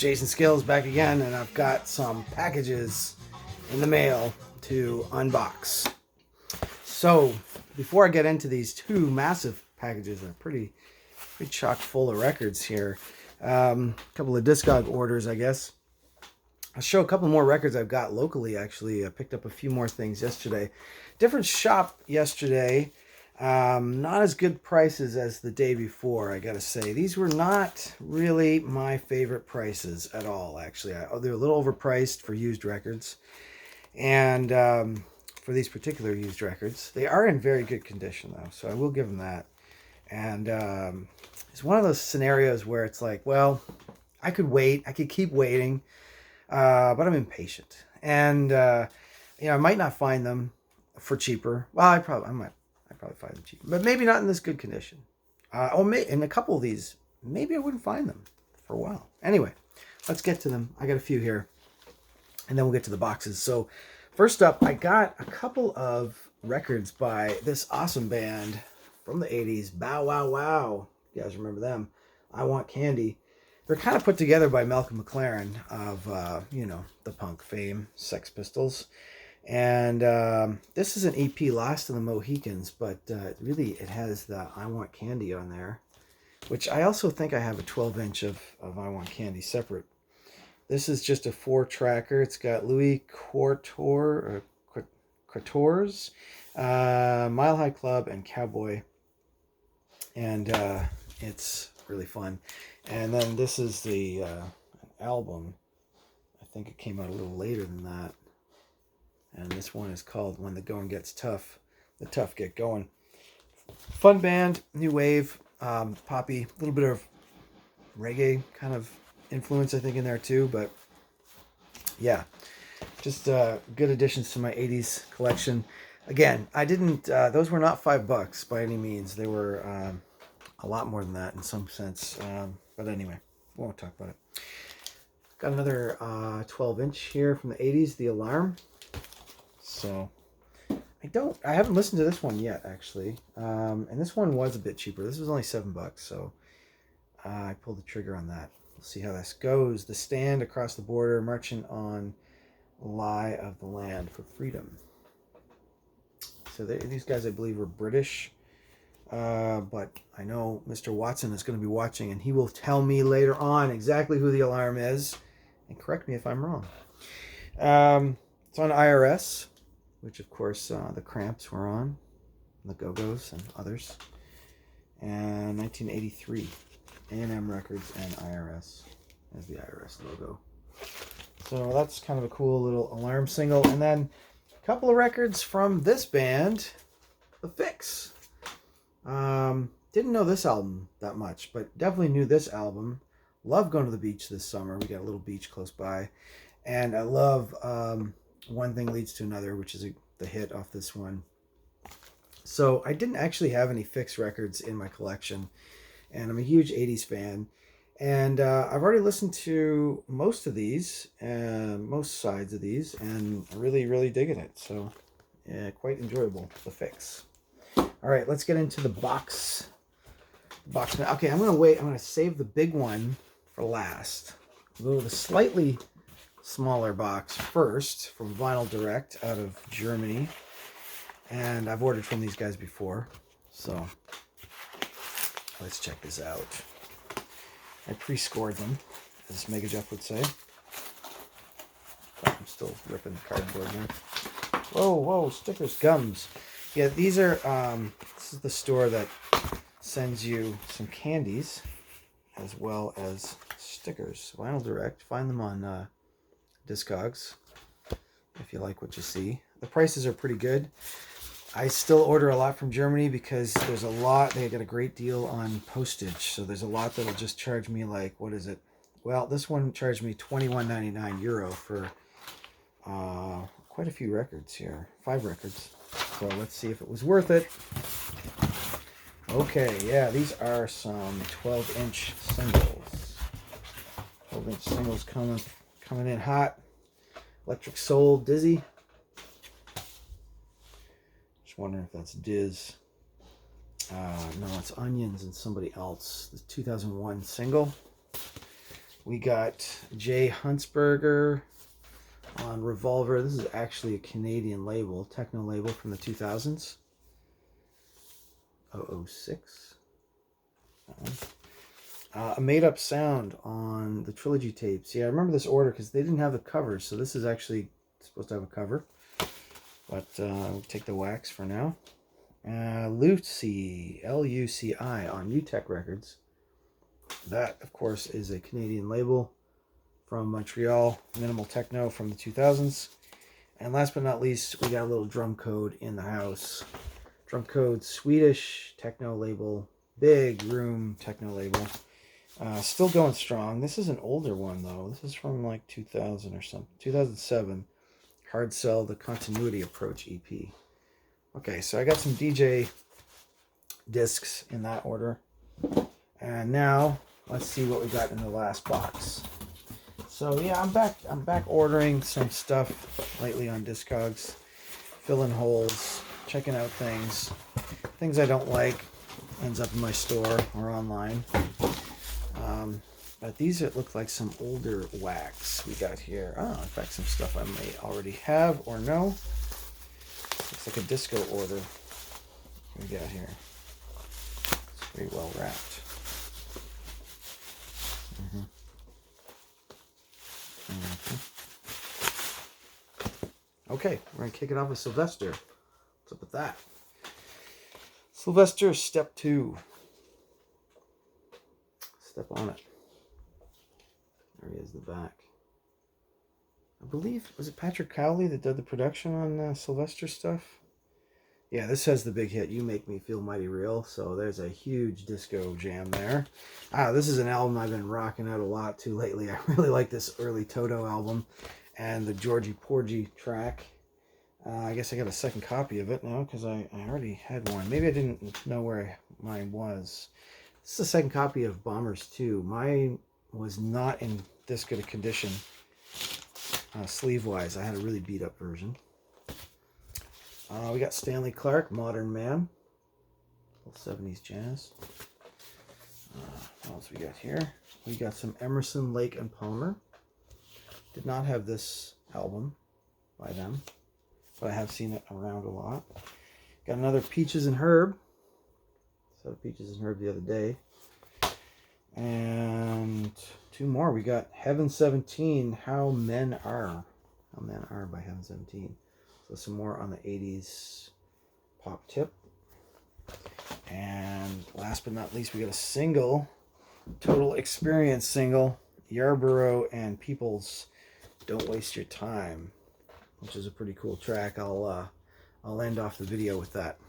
Jason Skills back again, and I've got some packages in the mail to unbox. So, before I get into these two massive packages, they're pretty chock full of records here. A couple of Discog orders, I guess. I'll show a couple more records I've got locally, actually. I picked up a few more things yesterday. Different shop yesterday. Not as good prices as the day before, I gotta say. These were not really my favorite prices at all, actually. They're a little overpriced for used records. And for these particular used records. They are in very good condition, though, so I will give them that. And it's one of those scenarios where it's like, well, I could wait. I could keep waiting. But I'm impatient. And, I might not find them for cheaper. Well, I'd probably find them cheaper. But maybe not in this good condition. In a couple of these, maybe I wouldn't find them for a while. Anyway, let's get to them. I got a few here. And then we'll get to the boxes. So, first up, I got a couple of records by this awesome band from the 80s. Bow Wow Wow. You guys remember them. I Want Candy. They're kind of put together by Malcolm McLaren of, the punk fame, Sex Pistols. And this is an EP, Last of the Mohicans, but really it has the I Want Candy on there, which I also think I have a 12-inch of I Want Candy separate. This is just a 4-tracker. It's got Louis Quatorze, Mile High Club, and Cowboy. And it's really fun. And then this is the album. I think it came out a little later than that. And this one is called When the Going Gets Tough. The Tough Get Going. Fun band, new wave, poppy, a little bit of reggae kind of influence, I think, in there too. But yeah, just good additions to my 80s collection. Again, I didn't, those were not $5 by any means. They were a lot more than that in some sense. But anyway, we won't talk about it. Got another 12-inch here from the 80s, The Alarm. So I haven't listened to this one yet, actually. And this one was a bit cheaper. This was only $7, so I pulled the trigger on that. We'll see how this goes. The Stand, Across the Border, Marching on Lie of the Land for Freedom. So these guys, I believe, were British. But I know Mr. Watson is going to be watching, and he will tell me later on exactly who The Alarm is, and correct me if I'm wrong. It's on IRS, which of course the Cramps were on, the Go-Go's and others. And 1983, A&M Records and IRS as the IRS logo. So that's kind of a cool little Alarm single. And then a couple of records from this band, The Fix. Didn't know this album that much, but definitely knew this album. Love going to the beach this summer. We got a little beach close by. And I love One Thing Leads to Another, which is the hit off this one. So I didn't actually have any Fix records in my collection. And I'm a huge 80s fan. And I've already listened to most of these, most sides of these, and really, really digging it. So yeah, quite enjoyable, The Fix. All right, let's get into the box. Okay, I'm going to wait. I'm going to save the big one for last. We'll go with a slightly smaller box first from Vinyl Direct out of Germany. And I've ordered from these guys before. So let's check this out. I pre-scored them, as Mega Jeff would say. I'm still ripping the cardboard here. Whoa, stickers, gums. Yeah, these are, this is the store that sends you some candies as well as stickers. Vinyl Direct. Find them on Discogs if you like what you see. The prices are pretty good. I still order a lot from Germany because there's a lot, they get a great deal on postage. So there's a lot that'll just charge me like, what is it? Well, this one charged me €21.99 for quite a few records here. 5 records. So let's see if it was worth it. Okay, yeah, these are some 12-inch singles. 12-inch singles coming in hot. Electric Soul, Dizzy. Just wondering if that's Diz. No, it's Onions and somebody else. The 2001 single. We got Jay Huntsberger on Revolver. This is actually a Canadian label, techno label from the 2000s. 006. A Made Up Sound on the Trilogy tapes. Yeah, I remember this order because they didn't have the covers, so this is actually supposed to have a cover. But we'll take the wax for now. Lucy, Luci on Utech Records. That, of course, is a Canadian label from Montreal, minimal techno from the 2000s. And last but not least, we got a little Drum Code in the house. Drum Code, Swedish techno label, big room techno label. Still going strong. This is an older one, though. This is from like 2000 or something. 2007. Hard Sell, the Continuity Approach EP. Okay, so I got some DJ discs in that order. And now, let's see what we got in the last box. So yeah, I'm back ordering some stuff lately on Discogs. Filling holes, checking out things I don't like, ends up in my store or online. But these look like some older wax we got here. Oh, in fact, some stuff I may already have or know. Looks like a disco order we got here. It's pretty well wrapped. Okay, we're going to kick it off with Sylvester. What's up with that? Sylvester, step 2. Step on it. There he is, the back. I believe, was it Patrick Cowley that did the production on Sylvester stuff? Yeah, this has the big hit, You Make Me Feel Mighty Real. So there's a huge disco jam there. This is an album I've been rocking out a lot too lately. I really like this early Toto album and the Georgie Porgy track. I guess I got a second copy of it now because I already had one. Maybe I didn't know where mine was. This is the second copy of Bombers 2. Mine was not in this good a condition sleeve-wise. I had a really beat-up version. We got Stanley Clarke, Modern Man. Little 70s jazz. What else we got here? We got some Emerson, Lake and Palmer. Did not have this album by them, but I have seen it around a lot. Got another Peaches and Herb. Saw Peaches and Herb the other day. And 2 more. We got Heaven 17, How Men Are. How Men Are by Heaven 17. So some more on the 80s pop tip. And last but not least, we got a single, Total Experience single, Yarborough and Peoples, Don't Waste Your Time, which is a pretty cool track. I'll end off the video with that.